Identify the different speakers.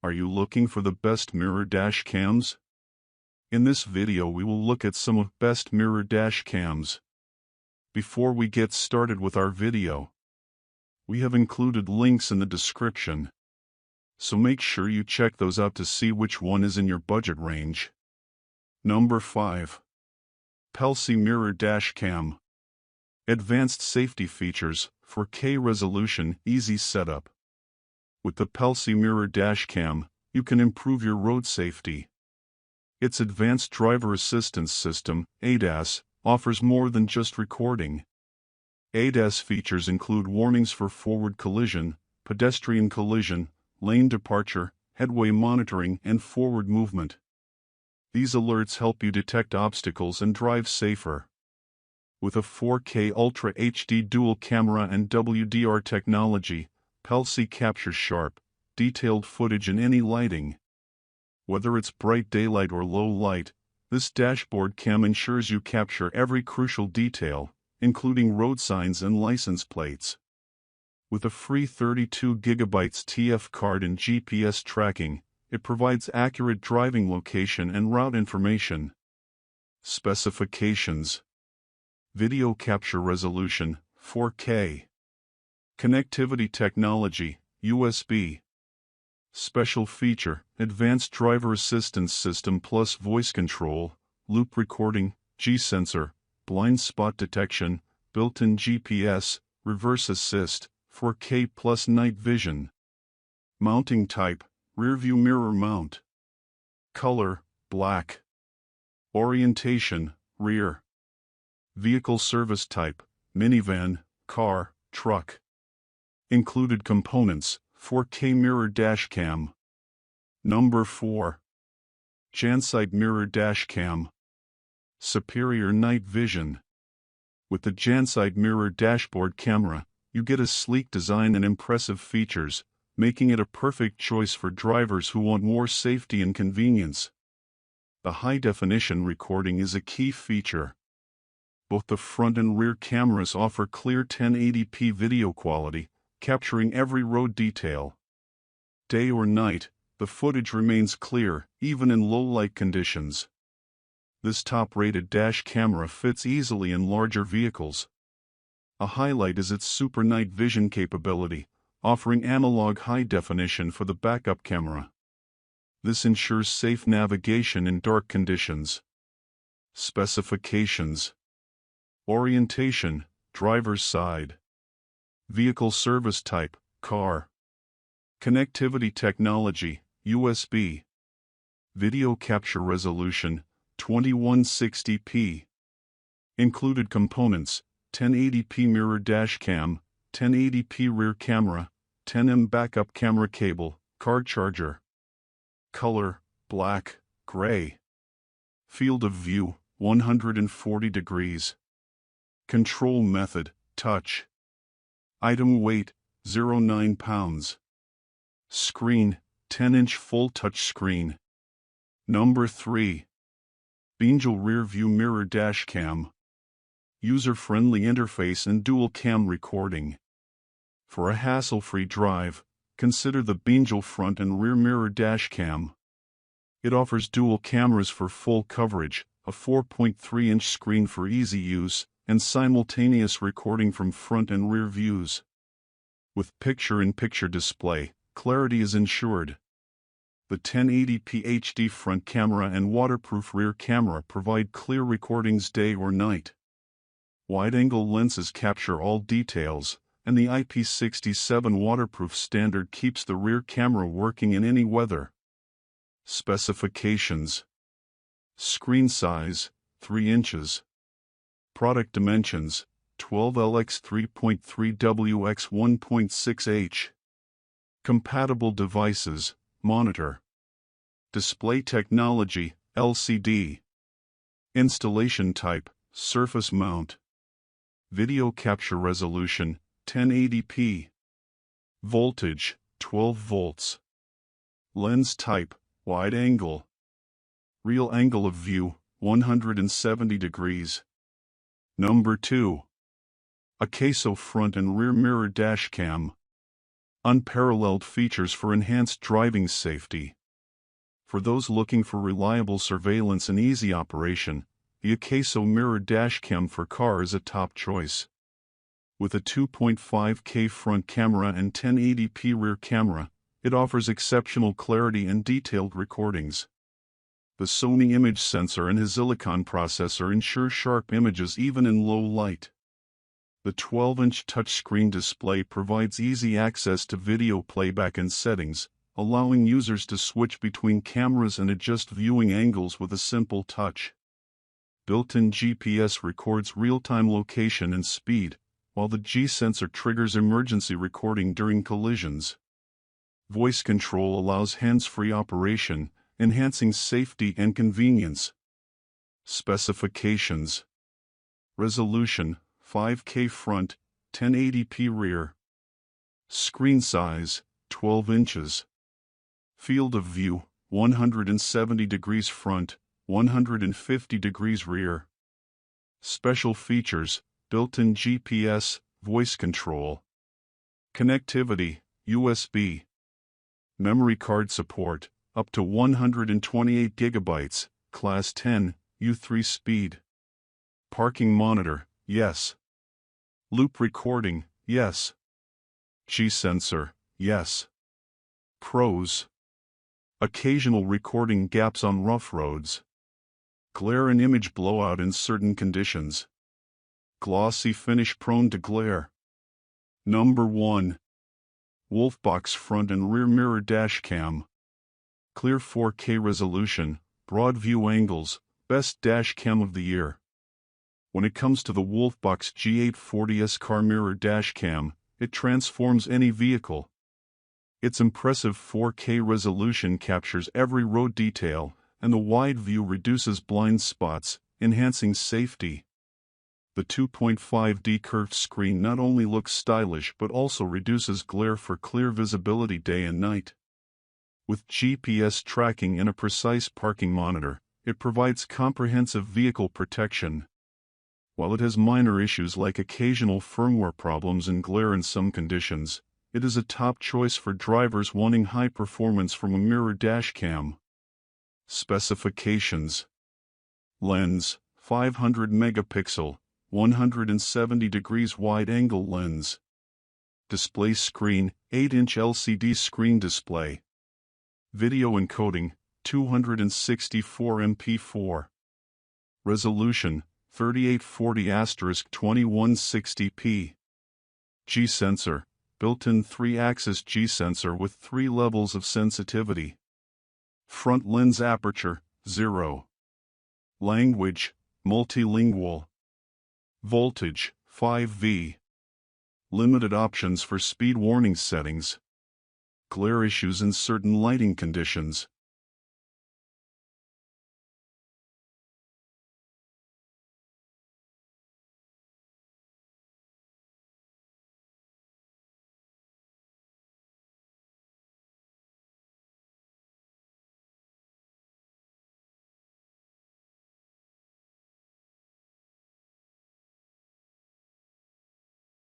Speaker 1: Are you looking for the best mirror dash cams? In this video we will look at some of best mirror dash cams. Before we get started with our video, we have included links in the description, so make sure you check those out to see which one is in your budget range. Number 5. Pelsee Mirror Dash Cam. Advanced safety features, 4K resolution, easy setup. With the Pelsee Mirror Dash Cam, you can improve your road safety. Its advanced driver assistance system, ADAS, offers more than just recording. ADAS features include warnings for forward collision, pedestrian collision, lane departure, headway monitoring, and forward movement. These alerts help you detect obstacles and drive safer. With a 4K Ultra HD dual camera and WDR technology, Pelsee captures sharp, detailed footage in any lighting. Whether it's bright daylight or low light, this dashboard cam ensures you capture every crucial detail, including road signs and license plates. With a free 32 GB TF card and GPS tracking, it provides accurate driving location and route information. Specifications: video capture resolution, 4K. Connectivity technology, USB. Special feature, advanced driver assistance system plus voice control, loop recording, G-sensor, blind spot detection, built-in GPS, reverse assist, 4K plus night vision. Mounting type, rearview mirror mount. Color, black. Orientation, rear. Vehicle service type, minivan, car, truck. Included components, 4K mirror dash cam. Number 4. Jansite mirror dash cam. Superior night vision. With the Jansite mirror dashboard camera, you get a sleek design and impressive features, making it a perfect choice for drivers who want more safety and convenience. The high-definition recording is a key feature. Both the front and rear cameras offer clear 1080p video quality, capturing every road detail. Day or night, the footage remains clear, even in low-light conditions. This top-rated dash camera fits easily in larger vehicles. A highlight is its super night vision capability, offering analog high definition for the backup camera. This ensures safe navigation in dark conditions. Specifications: orientation, driver's side. Vehicle service type, car. Connectivity technology, USB. Video capture resolution, 2160p. Included components, 1080p mirror dash cam, 1080p rear camera, 10mm backup camera cable, car charger. Color, black, gray. Field of view, 140 degrees. Control method, touch. Item weight, 0.9 pounds. Screen, 10-inch full touch screen. Number 3. BEANGEL rear view mirror dash cam. User-friendly interface and dual cam recording. For a hassle-free drive, consider the BEANGEL front and rear mirror dash cam. It offers dual cameras for full coverage, a 4.3-inch screen for easy use, and simultaneous recording from front and rear views. With picture-in-picture display, clarity is ensured. The 1080p HD front camera and waterproof rear camera provide clear recordings day or night. Wide-angle lenses capture all details, and the IP67 waterproof standard keeps the rear camera working in any weather. Specifications: screen size, 3 inches. Product dimensions, 12x 3.3w x 1.6h. Compatible devices, monitor. Display technology, LCD. Installation type, surface mount. Video capture resolution, 1080p. Voltage, 12 volts. Lens type, wide angle. Real angle of view, 170 degrees. Number 2. AKASO front and rear mirror dash cam. Unparalleled features for enhanced driving safety. For those looking for reliable surveillance and easy operation, the AKASO mirror dashcam for car is a top choice. With a 2.5K front camera and 1080p rear camera, it offers exceptional clarity and detailed recordings. The Sony image sensor and his silicon processor ensure sharp images even in low light. The 12-inch touchscreen display provides easy access to video playback and settings, allowing users to switch between cameras and adjust viewing angles with a simple touch. Built-in GPS records real-time location and speed, while the G-sensor triggers emergency recording during collisions. Voice control allows hands-free operation, enhancing safety and convenience. Specifications. Resolution, 5K front, 1080p rear. Screen size, 12 inches. Field of view, 170 degrees front, 150 degrees rear. Special features, built-in GPS, voice control. Connectivity, USB. Memory card support, up to 128 GB, Class 10, U3 speed. Parking monitor, yes. Loop recording, yes. G-sensor, yes. Pros. Occasional recording gaps on rough roads. Glare and image blowout in certain conditions. Glossy finish prone to glare. Number 1. WOLFBOX front and rear mirror dashcam. Clear 4K resolution, broad view angles, best dashcam of the year. When it comes to the WOLFBOX G840S car mirror dashcam, it transforms any vehicle. Its impressive 4K resolution captures every road detail, and the wide view reduces blind spots, enhancing safety. The 2.5D curved screen not only looks stylish but also reduces glare for clear visibility day and night. With GPS tracking and a precise parking monitor, it provides comprehensive vehicle protection. While it has minor issues like occasional firmware problems and glare in some conditions, it is a top choice for drivers wanting high performance from a mirror dashcam. Specifications. Lens, 500 megapixel, 170 degrees wide-angle lens. Display screen, 8-inch LCD screen display. Video encoding, 264 MP4. Resolution, 3840*2160p. G-sensor, built-in 3-axis G-sensor with 3 levels of sensitivity. Front lens aperture, 0. Language, multilingual. Voltage, 5V. Limited options for speed warning settings. Glare issues in certain lighting conditions.